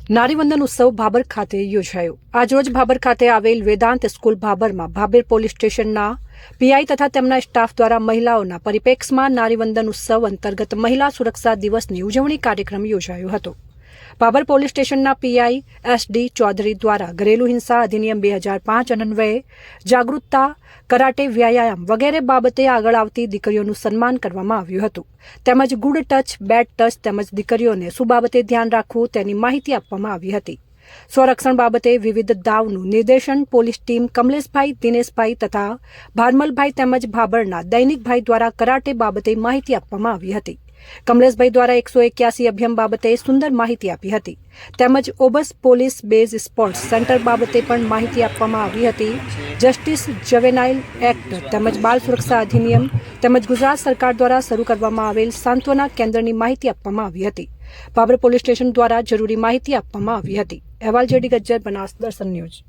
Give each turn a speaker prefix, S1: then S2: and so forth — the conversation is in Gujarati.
S1: નારીવંદન ઉત્સવ ભાબર ખાતે યોજાયો। આજરોજ ભાબર ખાતે આવેલ વેદાંત સ્કૂલ ભાબરમાં ભાબર પોલીસ સ્ટેશનના પીઆઈ તથા તેમના સ્ટાફ દ્વારા મહિલાઓના પરિપ્રેક્ષમાં નારીવંદન ઉત્સવ અંતર્ગત મહિલા સુરક્ષા દિવસની ઉજવણી કાર્યક્રમ યોજાયો હતો। ભાબર પોલીસ સ્ટેશનના પીઆઈ એસડી ચૌધરી દ્વારા ઘરેલુ હિંસા અધિનિયમ 2005 અન્વયે જાગૃતતા, કરાટે, વ્યાયામ વગેરે બાબતે આગળ આવતી દીકરીઓનું સન્માન કરવામાં આવ્યું હતું। તેમજ ગુડ ટચ, બેડ ટચ તેમજ દીકરીઓને શું બાબતે ધ્યાન રાખવું તેની માહિતી આપવામાં આવી હતી। સ્વરક્ષણ બાબતે વિવિધ દાવનું નિર્દેશન પોલીસ ટીમ કમલેશભાઈ, દિનેશભાઈ તથા ભારમલભાઈ તેમજ ભાબરના દૈનિકભાઈ દ્વારા કરાટે બાબતે માહિતી આપવામાં આવી હતી। કમલેશભાઈ દ્વારા 181 અભિયમ બાબતે સુંદર માહિતી આપી હતી। તેમજ ઓબસ પોલીસ બેઝ સ્પોર્ટ્સ સેન્ટર બાબતે પણ માહિતી આપવામાં આવી હતી। જસ્ટિસ જવેનાઇલ એક્ટ તેમજ બાળ સુરક્ષા અધિનિયમ તેમજ ગુજરાત સરકાર દ્વારા શરૂ કરવામાં આવેલ સાંત્વના કેન્દ્રની માહિતી આપવામાં આવી હતી। ભાબર પોલીસ સ્ટેશન દ્વારા જરૂરી માહિતી આપવામાં આવી હતી। અહેવાલ જેડી ગજ્જર, બનાસ દર્શન ન્યૂઝ।